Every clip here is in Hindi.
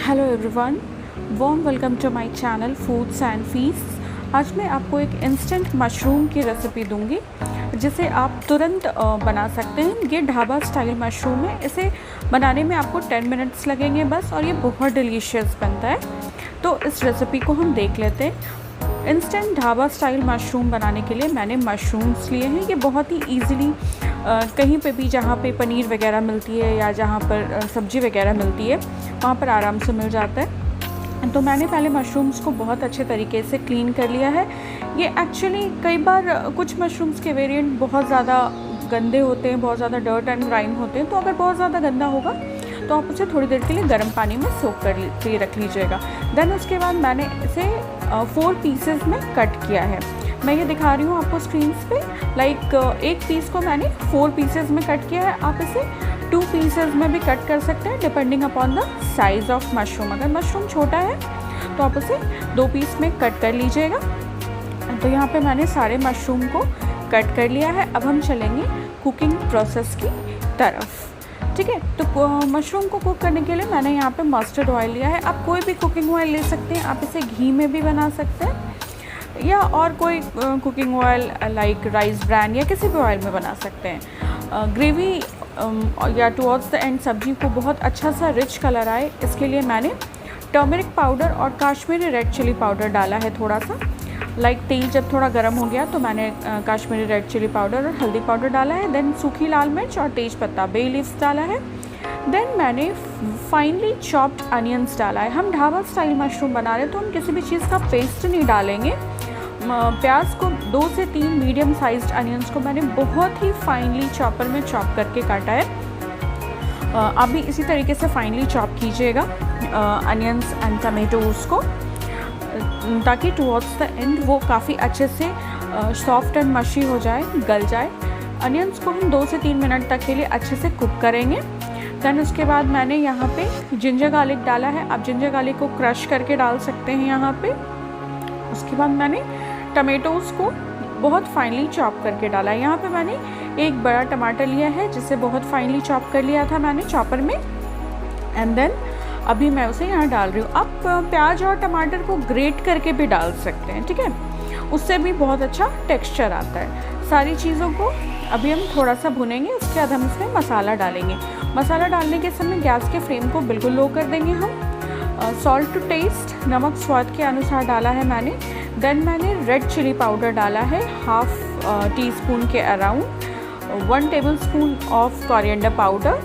Hello everyone, warm welcome to my channel foods and feast. आज मैं आपको एक इंस्टेंट मशरूम की रेसिपी दूंगी जिसे आप तुरंत बना सकते हैं। ये ढाबा स्टाइल मशरूम है। इसे बनाने में आपको 10 मिनट्स लगेंगे बस, और ये बहुत डिलीशियस बनता है। तो इस रेसिपी को हम देख लेते हैं। इंस्टेंट ढाबा स्टाइल मशरूम बनाने के लिए मैंने मशरूम्स लिए हैं। ये बहुत ही ईजिली कहीं पे भी जहाँ पे पनीर वगैरह मिलती है या जहाँ पर सब्ज़ी वगैरह मिलती है वहाँ पर आराम से मिल जाता है। तो मैंने पहले मशरूम्स को बहुत अच्छे तरीके से क्लीन कर लिया है। ये एक्चुअली कई बार कुछ मशरूम्स के वेरिएंट बहुत ज़्यादा गंदे होते हैं, बहुत ज़्यादा डर्ट एंड ग्राइम होते हैं। तो अगर बहुत ज़्यादा गंदा होगा तो आप उसे थोड़ी देर के लिए गर्म पानी में सोक कर रख लीजिएगा। देन उसके बाद मैंने इसे 4 पीसेस में कट किया है। मैं ये दिखा रही हूँ आपको स्क्रीन पे। एक पीस को मैंने 4 पीसेस में कट किया है। आप इसे 2 पीसेस में भी कट कर सकते हैं depending upon the size of mushroom. अगर मशरूम छोटा है तो आप उसे 2 पीस में कट कर लीजिएगा। तो यहाँ पे मैंने सारे मशरूम को कट कर लिया है। अब हम चलेंगे कुकिंग प्रोसेस की तरफ। ठीक है, तो मशरूम को कुक करने के लिए मैंने यहाँ पे मस्टर्ड ऑयल लिया है। आप कोई भी कुकिंग ऑयल ले सकते हैं। आप इसे घी में भी बना सकते हैं या और कोई cooking oil like rice brand या किसी भी ऑयल में बना सकते हैं। ग्रेवी या टुवर्ड्स द एंड सब्जी को बहुत अच्छा सा रिच कलर आए, इसके लिए मैंने टर्मरिक पाउडर और काश्मीरी रेड चिली पाउडर डाला है थोड़ा सा। तेल जब थोड़ा गर्म हो गया तो मैंने काश्मीरी रेड चिली पाउडर और हल्दी पाउडर डाला है। देन सूखी लाल मिर्च और तेज पत्ता बे लीव्स डाला है। देन मैंने फाइनली चॉप्ड अनियंस डाला है। हम ढाबा स्टाइल मशरूम बना रहे हैं तो हम किसी भी चीज़ का पेस्ट नहीं डालेंगे। प्याज को 2 से 3 मीडियम साइज्ड अनियंस को मैंने बहुत ही फाइनली चॉपर में चॉप करके काटा है। आप भी इसी तरीके से फाइनली चॉप कीजिएगा अनियंस एंड टमेटोज़ को, ताकि टुवर्ड्स द एंड वो काफ़ी अच्छे से सॉफ्ट एंड मशी हो जाए, गल जाए। अनियंस को हम 2 से 3 मिनट तक के लिए अच्छे से कुक करेंगे। दैन उसके बाद मैंने यहाँ पे जिंजर गार्लिक डाला है। आप जिंजर गार्लिक को क्रश करके डाल सकते हैं यहाँ पे। उसके बाद मैंने टमेटोज़ को बहुत फाइनली चॉप करके डाला है। यहाँ पे मैंने एक बड़ा टमाटर लिया है जिसे बहुत फाइनली चॉप कर लिया था मैंने चॉपर में। एंड देन अभी मैं उसे यहाँ डाल रही हूँ। आप प्याज और टमाटर को ग्रेट करके भी डाल सकते हैं, ठीक है, उससे भी बहुत अच्छा टेक्सचर आता है। सारी चीज़ों को अभी हम थोड़ा सा भुनेंगे। उसके बाद हम इसमें मसाला डालेंगे। मसाला डालने के समय गैस के फ्लेम को बिल्कुल लो कर देंगे हम। सॉल्ट टू टेस्ट, नमक स्वाद के अनुसार डाला है मैंने। देन मैंने रेड चिली पाउडर डाला है 1/2 टीस्पून के around. 1 tablespoon of coriander powder,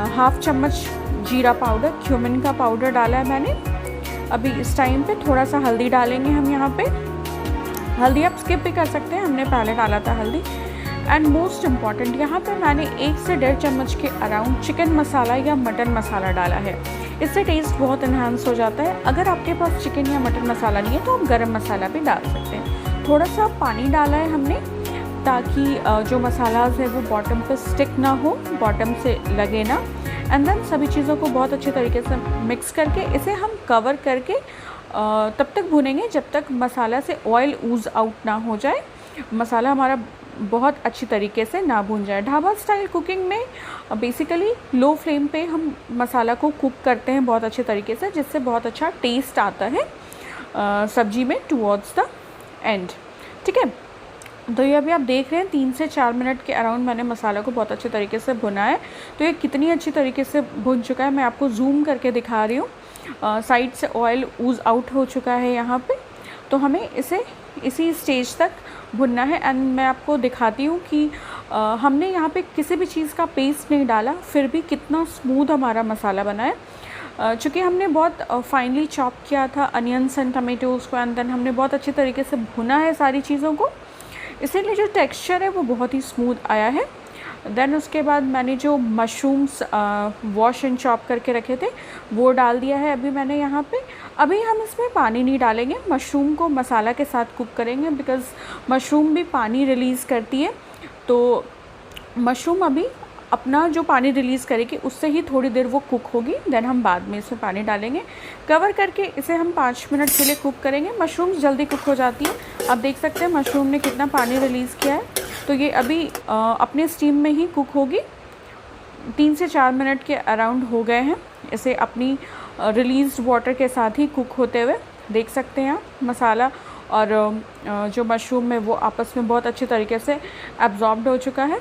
1/2 चम्मच जीरा पाउडर, क्यूमिन का पाउडर डाला है मैंने। अभी इस टाइम पे थोड़ा सा हल्दी डालेंगे हम यहाँ पे। हल्दी आप स्किप भी कर सकते हैं, हमने पहले डाला था हल्दी। एंड मोस्ट इम्पॉर्टेंट, यहाँ पे मैंने 1 से 1.5 चम्मच के अराउंड चिकन मसाला या मटन मसाला डाला है। इससे टेस्ट बहुत इन्हांस हो जाता है। अगर आपके पास चिकन या मटन मसाला नहीं है तो आप गरम मसाला भी डाल सकते हैं। थोड़ा सा पानी डाला है हमने ताकि जो मसालाज है वो बॉटम पे स्टिक ना हो, बॉटम से लगे ना। एंड देन सभी चीज़ों को बहुत अच्छे तरीके से मिक्स करके इसे हम कवर करके तब तक भूनेंगे जब तक मसाला से ऑयल ऊज आउट ना हो जाए, मसाला हमारा बहुत अच्छी तरीके से ना भून जाए। ढाबा स्टाइल कुकिंग में बेसिकली लो फ्लेम पे हम मसाला को कुक करते हैं बहुत अच्छे तरीके से, जिससे बहुत अच्छा टेस्ट आता है सब्जी में टुवर्ड्स द एंड। ठीक है, तो ये अभी आप देख रहे हैं 3 से 4 मिनट के अराउंड मैंने मसाला को बहुत अच्छे तरीके से भुना है। तो ये कितनी अच्छी तरीके से भुन चुका है मैं आपको जूम करके दिखा रही हूँ। साइड से ऑयल ऊज आउट हो चुका है यहाँ पे। तो हमें इसे इसी स्टेज तक भुनना है। एंड मैं आपको दिखाती हूँ कि हमने यहाँ पे किसी भी चीज़ का पेस्ट नहीं डाला, फिर भी कितना स्मूथ हमारा मसाला बना है। चूँकि हमने बहुत फाइनली चॉप किया था अनियंस एंड टमेटोज़ को, एंड देन हमने बहुत अच्छे तरीके से भुना है सारी चीज़ों को, इसीलिए जो टेक्सचर है वो बहुत ही स्मूथ आया है। देन उसके बाद मैंने जो मशरूम्स वॉश एंड चॉप करके रखे थे वो डाल दिया है अभी मैंने यहाँ पे। अभी हम इसमें पानी नहीं डालेंगे, मशरूम को मसाला के साथ कुक करेंगे बिकॉज़ मशरूम भी पानी रिलीज़ करती है। तो मशरूम अभी अपना जो पानी रिलीज़ करेगी उससे ही थोड़ी देर वो कुक होगी। देन हम बाद में इसमें पानी डालेंगे। कवर करके इसे हम 5 मिनट के लिए कुक करेंगे। मशरूम्स जल्दी कुक हो जाती है। आप देख सकते हैं मशरूम ने कितना पानी रिलीज़ किया है। तो ये अभी अपने स्टीम में ही कुक होगी। 3 से 4 मिनट के अराउंड हो गए हैं। इसे अपनी रिलीज़्ड वाटर के साथ ही कुक होते हुए देख सकते हैं आप। मसाला और जो मशरूम है वो आपस में बहुत अच्छे तरीके से एब्जॉर्ब्ड हो चुका है।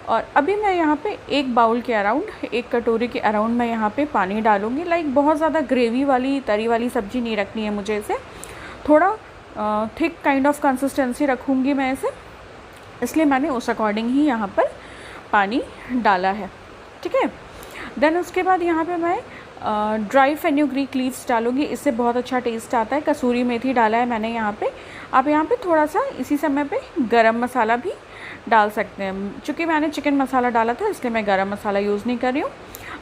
और अभी मैं यहाँ पे एक बाउल के अराउंड, एक कटोरी के अराउंड मैं यहाँ पे पानी डालूँगी। लाइक बहुत ज़्यादा ग्रेवी वाली तरी वाली सब्ज़ी नहीं रखनी है मुझे, इसे थोड़ा थिक काइंड ऑफ कंसिस्टेंसी रखूँगी मैं इसे, इसलिए मैंने उस अकॉर्डिंग ही यहाँ पर पानी डाला है। ठीक है, देन उसके बाद यहाँ पे मैं ड्राई फेन्यूग्रीक लीव्स डालूँगी, इससे बहुत अच्छा टेस्ट आता है। कसूरी मेथी डाला है मैंने यहाँ पे। आप यहाँ पे थोड़ा सा इसी समय पे गरम मसाला भी डाल सकते हैं। चूँकि मैंने चिकन मसाला डाला था इसलिए मैं गरम मसाला यूज़ नहीं कर रही हूँ।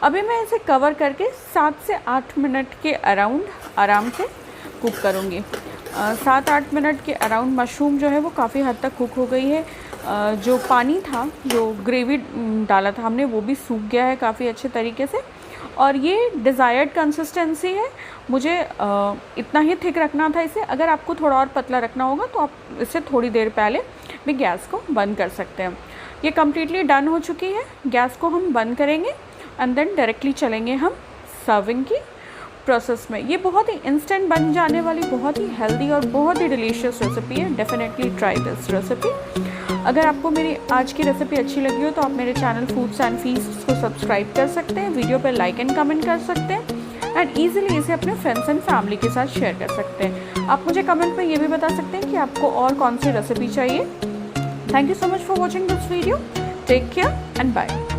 अभी मैं इसे कवर करके 7 से 8 मिनट के अराउंड आराम से कुक करूँगी। 7-8 मिनट के अराउंड मशरूम जो है वो काफ़ी हद तक कुक हो गई है। जो पानी था, जो ग्रेवी डाला था हमने, वो भी सूख गया है काफ़ी अच्छे तरीके से। और ये डिज़ायर्ड कंसिस्टेंसी है, मुझे इतना ही थिक रखना था इसे। अगर आपको थोड़ा और पतला रखना होगा तो आप इससे थोड़ी देर पहले भी गैस को बंद कर सकते हैं। ये कम्प्लीटली डन हो चुकी है। गैस को हम बंद करेंगे एंड देन डायरेक्टली चलेंगे हम सर्विंग की प्रोसेस में। ये बहुत ही इंस्टेंट बन जाने वाली, बहुत ही हेल्दी और बहुत ही डिलीशियस रेसिपी है। Definitely try this recipe. अगर आपको मेरी आज की रेसिपी अच्छी लगी हो तो आप मेरे चैनल फूड्स एंड फीस्ट्स को सब्सक्राइब कर सकते हैं, वीडियो पर लाइक एंड कमेंट कर सकते हैं एंड ईजिली इसे अपने फ्रेंड्स एंड फैमिली के साथ शेयर कर सकते हैं। आप मुझे कमेंट में ये भी बता सकते हैं कि आपको और कौन सी रेसिपी चाहिए। Thank you so much for watching this video. Take care and bye.